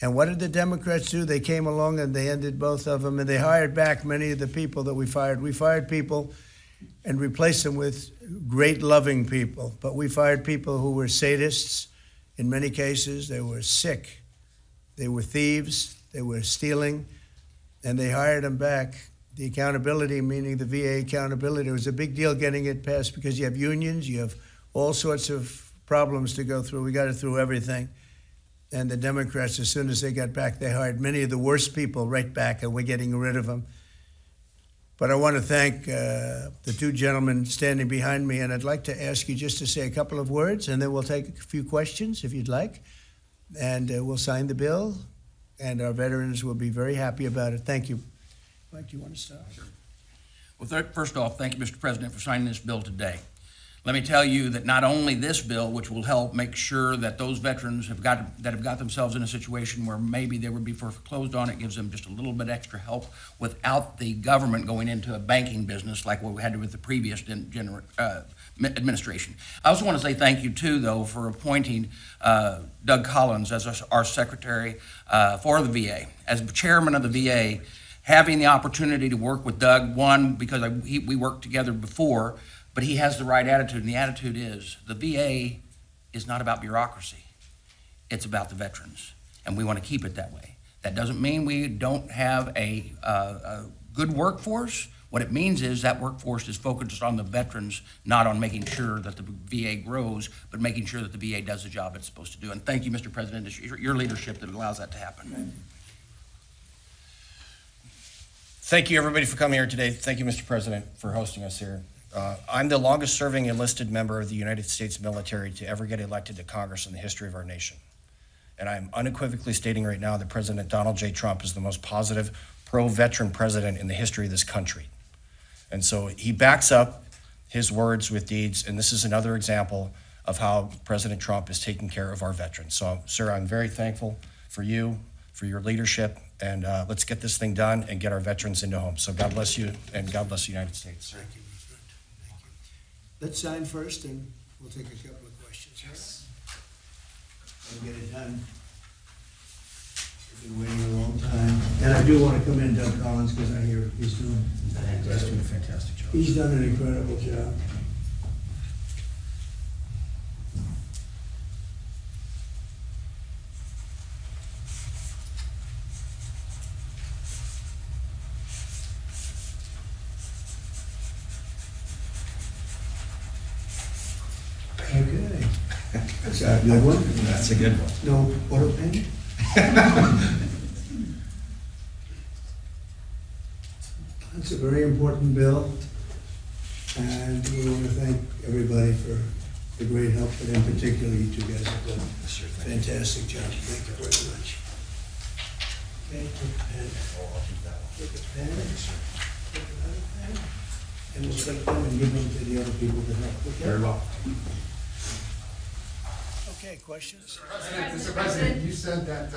And what did the Democrats do? They came along and they ended both of them, and they hired back many of the people that we fired. We fired people and replaced them with great loving people. But we fired people who were sadists. In many cases, they were sick. They were thieves. They were stealing. And they hired them back. The accountability, meaning the VA accountability, it was a big deal getting it passed because you have unions, you have all sorts of problems to go through. We got it through everything. And the Democrats, as soon as they got back, they hired many of the worst people right back, and we're getting rid of them. But I want to thank the two gentlemen standing behind me, and I'd like to ask you just to say a couple of words, and then we'll take a few questions if you'd like, and we'll sign the bill, and our veterans will be very happy about it. Thank you. Mike, do you want to start? Sure. Well, first off, thank you, Mr. President, for signing this bill today. Let me tell you that not only this bill, which will help make sure that those veterans have got themselves in a situation where maybe they would be foreclosed on, it gives them just a little bit extra help without the government going into a banking business like what we had with the previous administration. I also want to say thank you too, though, for appointing Doug Collins as our secretary for the VA. As chairman of the VA, having the opportunity to work with Doug, one, because we worked together before, but he has the right attitude, and the attitude is the VA is not about bureaucracy. It's about the veterans, and we want to keep it that way. That doesn't mean we don't have a good workforce. What it means is that workforce is focused on the veterans, not on making sure that the VA grows, but making sure that the VA does the job it's supposed to do. And thank you, Mr. President, it's your leadership that allows that to happen. Thank you, everybody, for coming here today. Thank you, Mr. President, for hosting us here. I'm the longest serving enlisted member of the United States military to ever get elected to Congress in the history of our nation. And I'm unequivocally stating right now that President Donald J. Trump is the most positive, pro-veteran president in the history of this country. And so he backs up his words with deeds, and this is another example of how President Trump is taking care of our veterans. So, sir, I'm very thankful for you, for your leadership, and let's get this thing done and get our veterans into homes. So God bless you, and God bless the United States. Thank you. Thank you. Let's sign first, and we'll take a couple of questions. Yes. And get it done. We've been waiting a long time. And I do want to commend Doug Collins because I hear he's doing a fantastic job. He's done an incredible job. Okay. That's a good one. That's a good one. No auto pen? It's a very important bill, and we want to thank everybody for the great help, but in particular, you two guys have done a fantastic job. Thank you very much. Okay, take a pen. Take a pen. Take another pen. And we'll take them and give them to the other people to help. Okay? Very well. Okay, questions? Mr. President, you said that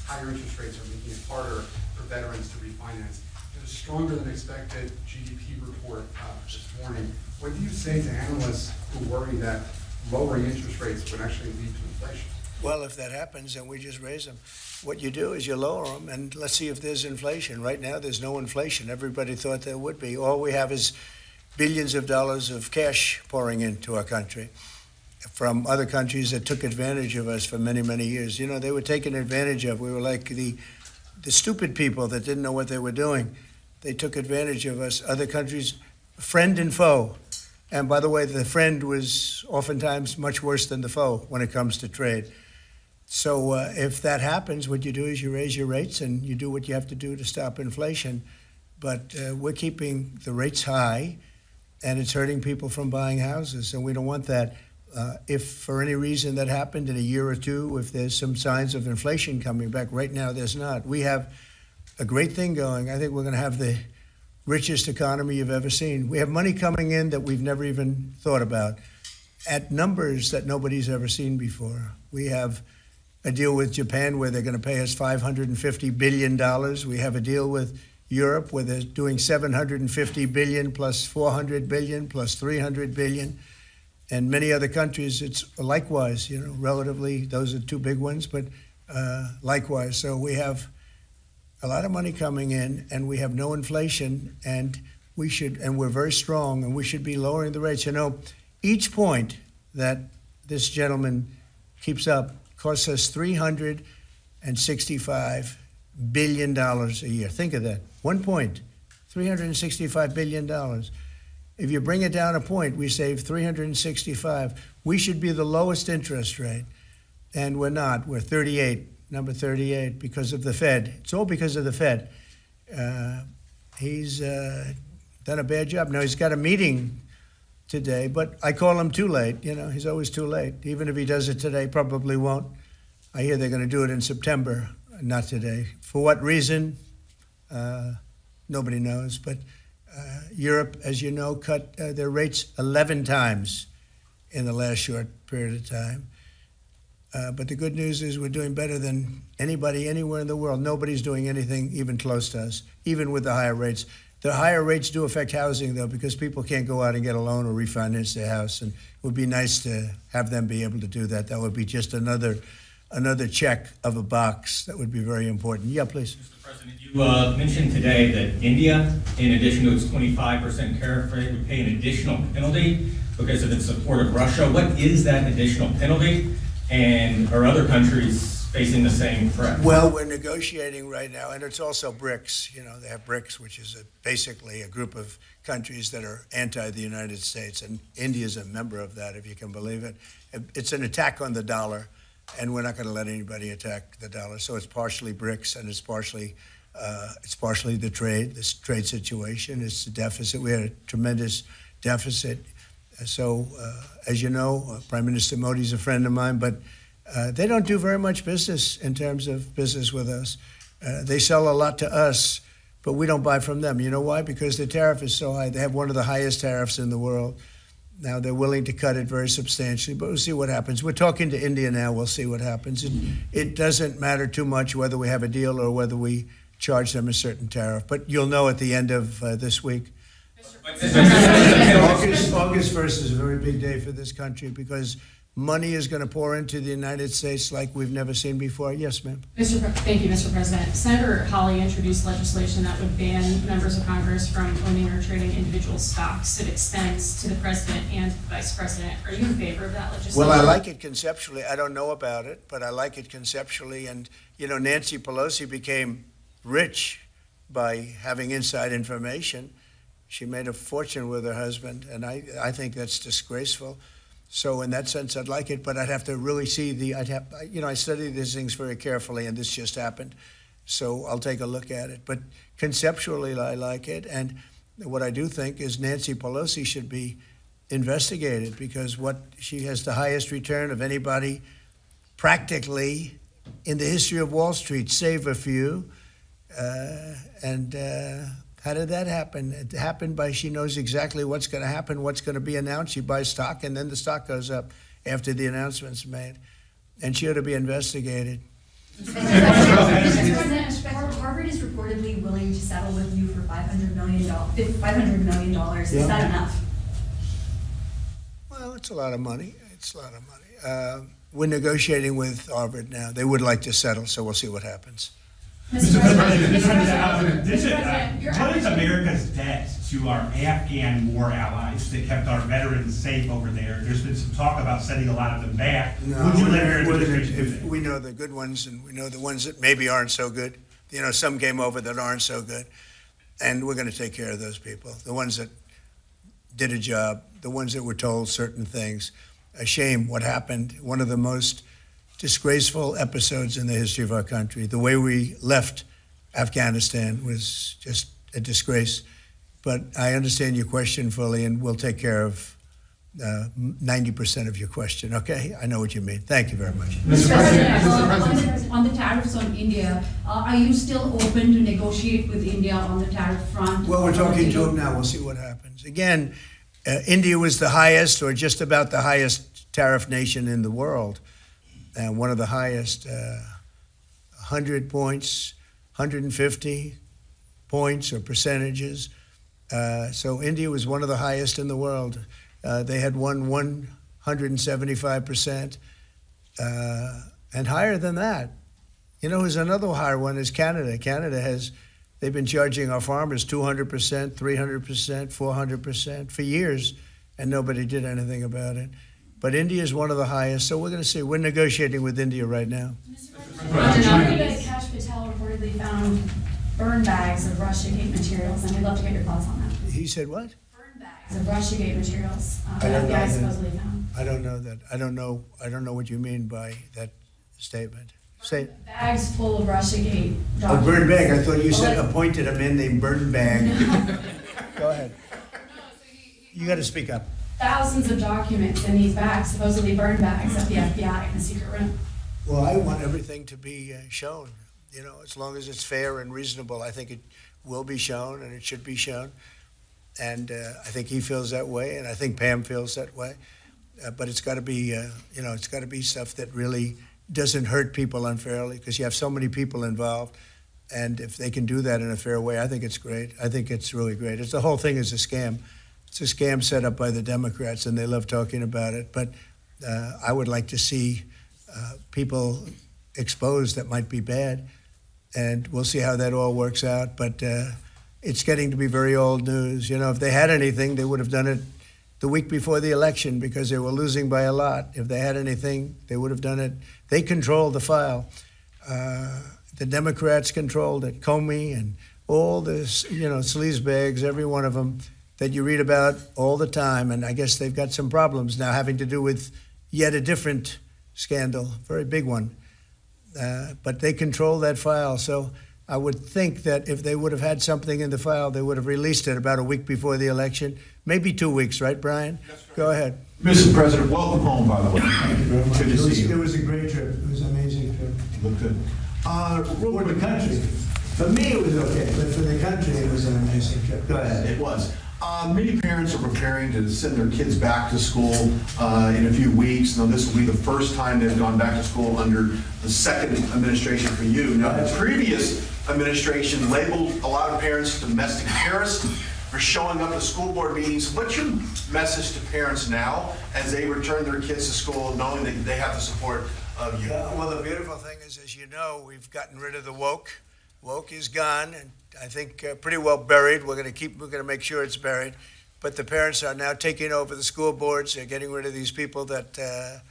higher interest rates are making it harder for veterans to refinance. There's a stronger than expected GDP report this morning. What do you say to analysts who worry that lowering interest rates would actually lead to inflation? Well, if that happens, then we just raise them. What you do is you lower them, and let's see if there's inflation. Right now, there's no inflation. Everybody thought there would be. All we have is billions of dollars of cash pouring into our country from other countries that took advantage of us for many, many years. You know, they were taken advantage of. We were like the stupid people that didn't know what they were doing. They took advantage of us. Other countries, friend and foe. And by the way, the friend was oftentimes much worse than the foe when it comes to trade. So if that happens, what you do is you raise your rates and you do what you have to do to stop inflation. But we're keeping the rates high, and it's hurting people from buying houses, and we don't want that. If for any reason that happened in a year or two, if there's some signs of inflation coming back, right now there's not. We have a great thing going. I think we're going to have the richest economy you've ever seen. We have money coming in that we've never even thought about at numbers that nobody's ever seen before. We have a deal with Japan where they're going to pay us $550 billion. We have a deal with Europe where they're doing $750 billion plus $400 billion plus $300 billion. And many other countries, it's likewise, you know, relatively, those are two big ones. But likewise. So we have a lot of money coming in, and we have no inflation, and we're very strong, and we should be lowering the rates. You know, each point that this gentleman keeps up costs us $365 billion a year. Think of that. 1 point, $365 billion. If you bring it down a point, we save 365. We should be the lowest interest rate, and we're not. We're 38, number 38, because of the Fed. It's all because of the Fed. He's done a bad job. Now, he's got a meeting today, but I call him too late. You know, he's always too late. Even if he does it today, probably won't. I hear they're going to do it in September, not today. For what reason? Nobody knows. But Europe, as you know, cut their rates 11 times in the last short period of time. But the good news is we're doing better than anybody anywhere in the world. Nobody's doing anything even close to us, even with the higher rates. The higher rates do affect housing, though, because people can't go out and get a loan or refinance their house. And it would be nice to have them be able to do that. That would be just another check of a box. That would be very important. Yeah, please. Mr. President, you mentioned today that India, in addition to its 25% tariff rate, would pay an additional penalty because of its support of Russia. What is that additional penalty? And are other countries facing the same threat? Well, we're negotiating right now, and it's also BRICS. You know, they have BRICS, which is basically a group of countries that are anti the United States, and India is a member of that, if you can believe it. It's an attack on the dollar, and we're not going to let anybody attack the dollar. So it's partially BRICS, and it's partially the trade, this trade situation. It's the deficit. We had a tremendous deficit. So, as you know, Prime Minister Modi's a friend of mine, but they don't do very much business in terms of business with us. They sell a lot to us, but we don't buy from them. You know why? Because the tariff is so high. They have one of the highest tariffs in the world. Now, they're willing to cut it very substantially, but we'll see what happens. We're talking to India now. We'll see what happens. It doesn't matter too much whether we have a deal or whether we charge them a certain tariff, but you'll know at the end of this week. August 1st is a very big day for this country because money is going to pour into the United States like we've never seen before. Yes, ma'am. Thank you, Mr. President. Senator Hawley introduced legislation that would ban members of Congress from owning or trading individual stocks. It extends to the president and the vice president. Are you in favor of that legislation? Well, I like it conceptually. I don't know about it, but I like it conceptually. And, you know, Nancy Pelosi became rich by having inside information. She made a fortune with her husband, and I think that's disgraceful. So in that sense, I'd like it, but I'd have to really see I study these things very carefully, and this just happened. So I'll take a look at it. But conceptually, I like it. And what I do think is Nancy Pelosi should be investigated because she has the highest return of anybody practically in the history of Wall Street, save a few. How did that happen? It happened by she knows exactly what's going to happen, what's going to be announced. She buys stock, and then the stock goes up after the announcement's made. And she ought to be investigated. Mr. President, Harvard is reportedly willing to settle with you for $500 million. Is that enough? Well, it's a lot of money. We're negotiating with Harvard now. They would like to settle, so we'll see what happens. Mr. President, what is America's debt to our Afghan war allies that kept our veterans safe over there? There's been some talk about sending a lot of them back. No, Would you let our administration do that? We know the good ones, and we know the ones that maybe aren't so good. You know, some came over that aren't so good. And we're going to take care of those people, the ones that did a job, the ones that were told certain things. A shame what happened. One of the most disgraceful episodes in the history of our country. The way we left Afghanistan was just a disgrace. But I understand your question fully, and we'll take care of 90% of your question, okay? I know what you mean. Thank you very much. Mr. President, on the tariffs on India, are you still open to negotiate with India on the tariff front? Well, we're talking to them now. We'll see what happens. Again, India was the highest, or just about the highest tariff nation in the world. And one of the highest, 100 points, 150 points or percentages. So India was one of the highest in the world. They had won 175%, and higher than that. You know, who's another higher one is Canada. They've been charging our farmers 200%, 300%, 400% for years, and nobody did anything about it. But India is one of the highest, so we're going to see. We're negotiating with India right now. Cash Patel reportedly found burn bags of Russiagate materials, and we'd love to get your thoughts on that. He said what? Burn bags of Russiagate materials I don't that know FBI that. supposedly found. I don't know that. I don't know what you mean by that statement. Say. Bags full of Russiagate A documents. burn bag. I thought you said Well, appointed a man named Burn Bag. Go ahead. You got to speak up. Thousands of documents in these bags, supposedly burn bags of the FBI in the secret room. Well, I want everything to be shown. You know, as long as it's fair and reasonable, I think it will be shown and it should be shown. And I think he feels that way, and I think Pam feels that way. But it's got to be, it's got to be stuff that really doesn't hurt people unfairly, because you have so many people involved. And if they can do that in a fair way, I think it's great. I think it's really great. The whole thing is a scam. It's a scam set up by the Democrats, and they love talking about it. But I would like to see people exposed that might be bad, and we'll see how that all works out. But it's getting to be very old news. You know, if they had anything, they would have done it the week before the election, because they were losing by a lot. If they had anything, they would have done it. They controlled the file. The Democrats controlled it. Comey and all this, sleazebags, every one of them that you read about all the time. And I guess they've got some problems now having to do with yet a different scandal, very big one. But they control that file. So I would think that if they would have had something in the file, they would have released it about a week before the election, maybe 2 weeks, right, Brian? Go ahead. Mr. President, welcome home, by the way. Thank you very much. Good to see you. It was a great trip. It was an amazing trip. Look good. For the country. For me, it was okay, but for the country, it was an amazing trip. Go ahead. It was. Many parents are preparing to send their kids back to school in a few weeks. Now, this will be the first time they've gone back to school under the second administration for you. Now, the previous administration labeled a lot of parents domestic terrorists for showing up at school board meetings. What's your message to parents now as they return their kids to school, knowing that they have the support of you? Well, the beautiful thing is, as you know, we've gotten rid of the woke. Woke is gone, and I think pretty well buried. We're going to make sure it's buried. But the parents are now taking over the school boards. They're getting rid of these people that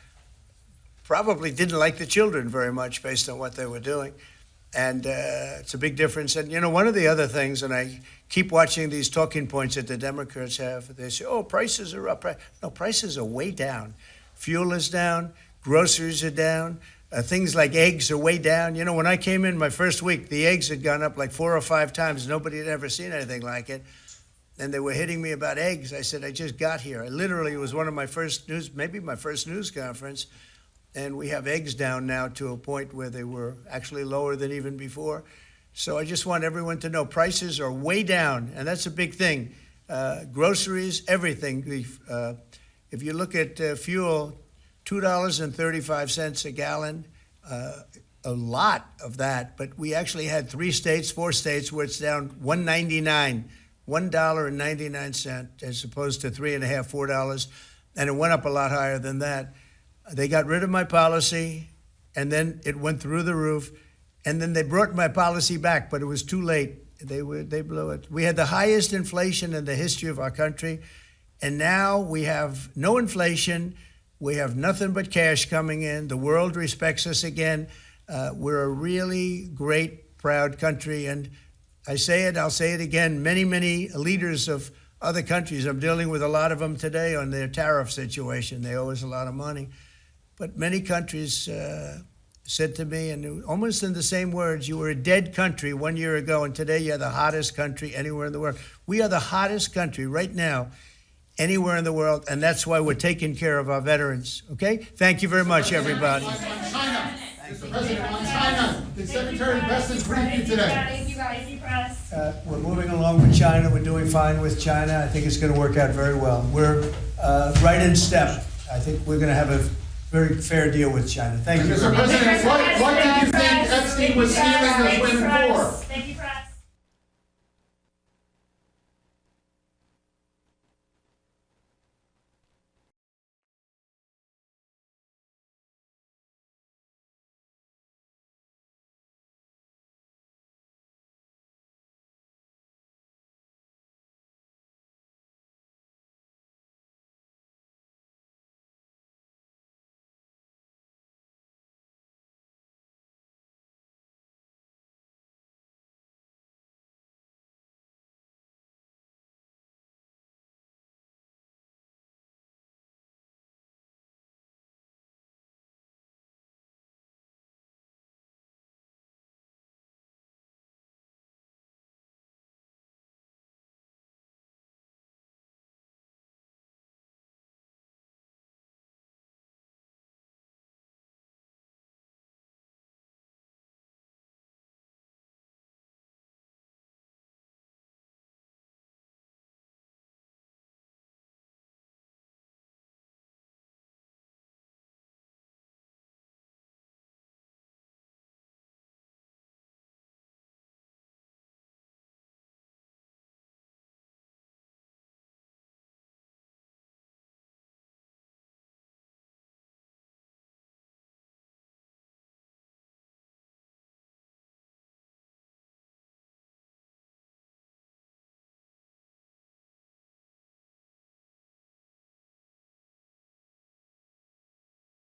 probably didn't like the children very much based on what they were doing. And it's a big difference. And, one of the other things, and I keep watching these talking points that the Democrats have, they say, oh, prices are up. No, prices are way down. Fuel is down. Groceries are down. Things like eggs are way down. When I came in my first week, the eggs had gone up like 4 or 5 times. Nobody had ever seen anything like it. And they were hitting me about eggs. I said, I just got here. It was one of my first maybe my first news conference. And we have eggs down now to a point where they were actually lower than even before. So I just want everyone to know prices are way down, and that's a big thing. Groceries, everything. If you look at fuel, $2.35 a gallon, a lot of that. But we actually had 4 states where it's down $1.99, $1.99, as opposed to $3.50, $4, and it went up a lot higher than that. They got rid of my policy, and then it went through the roof, and then they brought my policy back, but it was too late. They blew it. We had the highest inflation in the history of our country, and now we have no inflation. We have nothing but cash coming in. The world respects us again. We're a really great, proud country, and I say it, I'll say it again, many, many leaders of other countries, I'm dealing with a lot of them today on their tariff situation. They owe us a lot of money. But many countries said to me, and almost in the same words, you were a dead country 1 year ago, and today you're the hottest country anywhere in the world. We are the hottest country right now anywhere in the world, and that's why we're taking care of our veterans. Okay? Thank you very much, everybody. China. Mr. President, on China, the Secretary Bessent briefed you today. We're moving along with China. We're doing fine with China. I think it's going to work out very well. We're right in step. I think we're going to have a very fair deal with China. Thank you. Mr. President, what did you think Epstein was stealing those women for? Thank you, press.